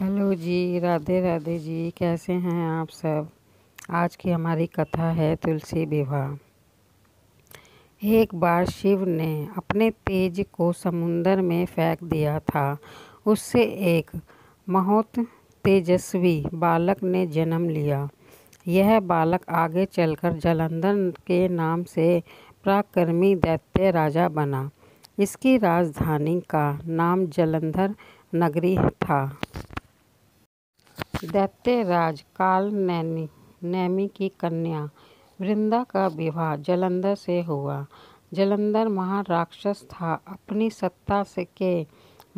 Hello जी, राधे राधे जी। कैसे हैं आप सब। आज की हमारी कथा है तुलसी विवाह। एक बार शिव ने अपने तेज को समुंदर में फेंक दिया था। उससे एक बहुत तेजस्वी बालक ने जन्म लिया। यह बालक आगे चलकर जलंधर के नाम से पराक्रमी दैत्य राजा बना। इसकी राजधानी का नाम जलंधर नगरी था। दैत्यराज काल नेमि की कन्या वृंदा का विवाह जलंधर से हुआ। जलंधर महाराक्षस था। अपनी सत्ता के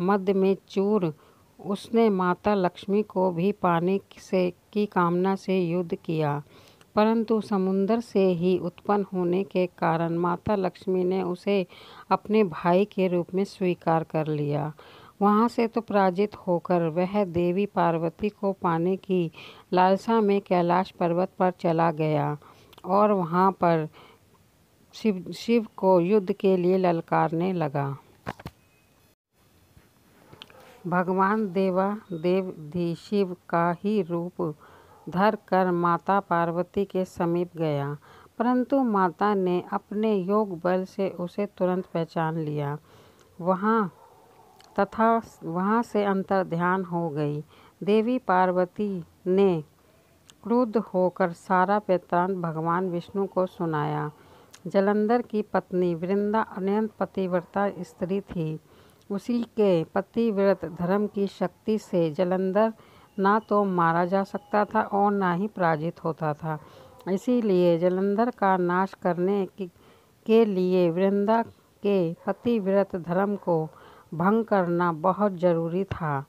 मद में चूर उसने माता लक्ष्मी को भी पाने की कामना से युद्ध किया, परंतु समुंदर से ही उत्पन्न होने के कारण माता लक्ष्मी ने उसे अपने भाई के रूप में स्वीकार कर लिया। वहाँ से तो पराजित होकर वह देवी पार्वती को पाने की लालसा में कैलाश पर्वत पर चला गया और वहाँ पर शिव को युद्ध के लिए ललकारने लगा। भगवान देवाधिदेव शिव का ही रूप धर कर माता पार्वती के समीप गया, परंतु माता ने अपने योग बल से उसे तुरंत पहचान लिया तथा वहाँ से अंतर्ध्यान हो गई। देवी पार्वती ने क्रुद्ध होकर सारा वृत्तांत भगवान विष्णु को सुनाया। जलंधर की पत्नी वृंदा अत्यंत पतिव्रता स्त्री थी। उसी के पतिव्रत धर्म की शक्ति से जलंधर ना तो मारा जा सकता था और ना ही पराजित होता था। इसीलिए जलंधर का नाश करने के लिए वृंदा के पतिव्रत धर्म को भंग करना बहुत जरूरी था।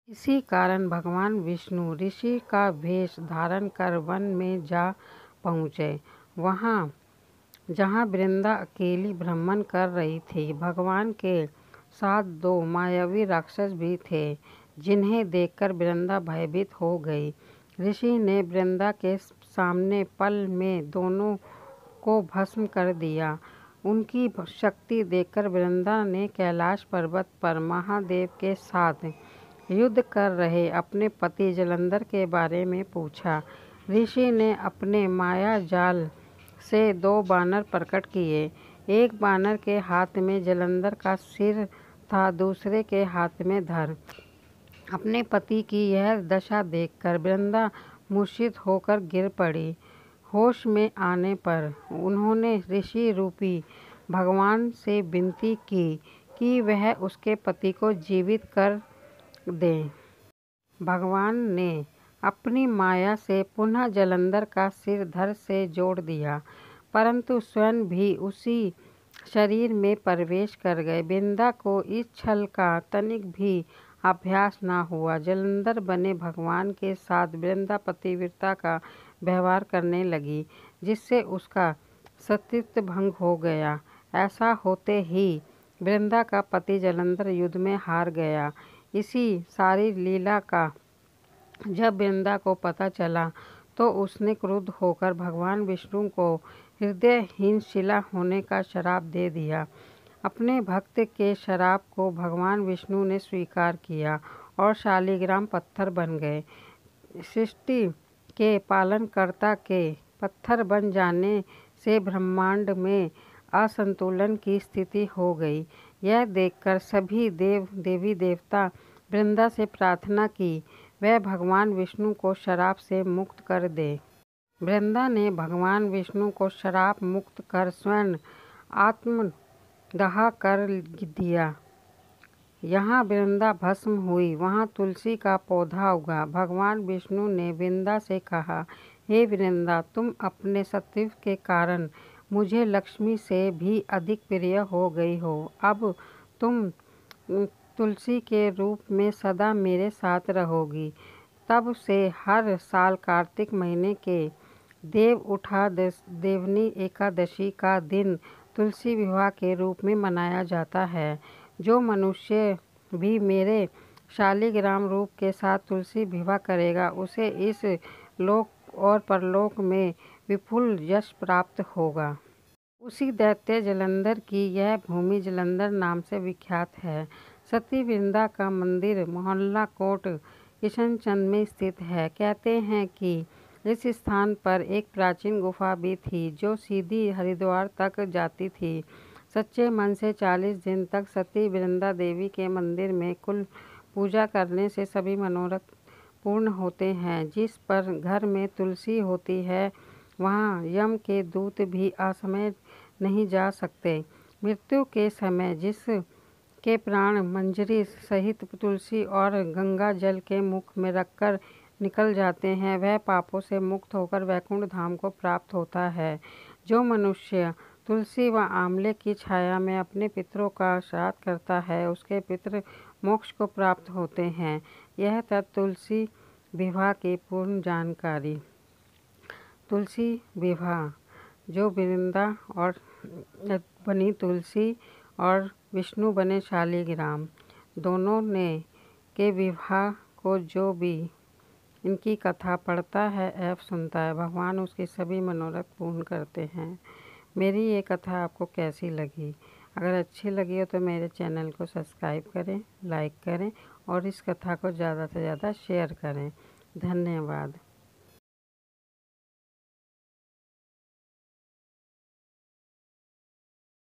इसी कारण भगवान विष्णु ऋषि का वेश धारण कर वन में जा पहुँचे। वहाँ जहाँ वृंदा अकेली भ्रमण कर रही थी, भगवान के साथ दो मायावी राक्षस भी थे, जिन्हें देखकर वृंदा भयभीत हो गई। ऋषि ने वृंदा के सामने पल में दोनों को भस्म कर दिया। उनकी शक्ति देखकर वृंदा ने कैलाश पर्वत पर महादेव के साथ युद्ध कर रहे अपने पति जलंधर के बारे में पूछा। ऋषि ने अपने माया जाल से दो बानर प्रकट किए। एक बानर के हाथ में जलंधर का सिर था, दूसरे के हाथ में धड़। अपने पति की यह दशा देखकर वृंदा मूर्छित होकर गिर पड़ी। होश में आने पर उन्होंने ऋषि रूपी भगवान से विनती की कि वह उसके पति को जीवित कर दें। भगवान ने अपनी माया से पुनः जलंधर का सिर धड़ से जोड़ दिया, परंतु स्वयं भी उसी शरीर में प्रवेश कर गए। वृंदा को इस छल का तनिक भी अभ्यास न हुआ। जलंधर बने भगवान के साथ वृंदा पतिव्रता का व्यवहार करने लगी, जिससे उसका सतीत्व भंग हो गया। ऐसा होते ही वृंदा का पति जलंधर युद्ध में हार गया। इसी सारी लीला का जब वृंदा को पता चला तो उसने क्रुद्ध होकर भगवान विष्णु को हृदयहीन शिला होने का श्राप दे दिया। अपने भक्त के श्राप को भगवान विष्णु ने स्वीकार किया और शालिग्राम पत्थर बन गए। सृष्टि के पालनकर्ता के पत्थर बन जाने से ब्रह्मांड में असंतुलन की स्थिति हो गई। यह देखकर सभी देवी देवता वृंदा से प्रार्थना की वह भगवान विष्णु को श्राप से मुक्त कर दे। वृंदा ने भगवान विष्णु को श्राप मुक्त कर स्वयं आत्मदाह कर दिया। यहाँ वृंदा भस्म हुई, वहाँ तुलसी का पौधा उगा। भगवान विष्णु ने वृंदा से कहा, हे वृंदा, तुम अपने सत्व के कारण मुझे लक्ष्मी से भी अधिक प्रिय हो गई हो। अब तुम तुलसी के रूप में सदा मेरे साथ रहोगी। तब से हर साल कार्तिक महीने के देव उठा देवनी एकादशी का दिन तुलसी विवाह के रूप में मनाया जाता है। जो मनुष्य भी मेरे शालिग्राम रूप के साथ तुलसी विवाह करेगा, उसे इस लोक और परलोक में विपुल यश प्राप्त होगा। उसी दैत्य जलंधर की यह भूमि जलंधर नाम से विख्यात है। सती वृंदा का मंदिर मोहल्ला कोट किशनचंद में स्थित है। कहते हैं कि इस स्थान पर एक प्राचीन गुफा भी थी जो सीधी हरिद्वार तक जाती थी। सच्चे मन से 40 दिन तक सती वृंदा देवी के मंदिर में कुल पूजा करने से सभी मनोरथ पूर्ण होते हैं। जिस पर घर में तुलसी होती है वहाँ यम के दूत भी असमय नहीं जा सकते। मृत्यु के समय जिस के प्राण मंजरी सहित तुलसी और गंगा जल के मुख में रखकर निकल जाते हैं वह पापों से मुक्त होकर वैकुंठ धाम को प्राप्त होता है। जो मनुष्य तुलसी व आंवले की छाया में अपने पितरों का श्राद्ध करता है उसके पितर मोक्ष को प्राप्त होते हैं। यह तुलसी विवाह की पूर्ण जानकारी। तुलसी विवाह जो वृंदा और बनी तुलसी और विष्णु बने शालिग्राम, दोनों ने के विवाह को जो भी इनकी कथा पढ़ता है एवं सुनता है भगवान उसके सभी मनोरथ पूर्ण करते हैं। मेरी ये कथा आपको कैसी लगी? अगर अच्छी लगी हो तो मेरे चैनल को सब्सक्राइब करें, लाइक करें और इस कथा को ज़्यादा से ज़्यादा शेयर करें। धन्यवाद।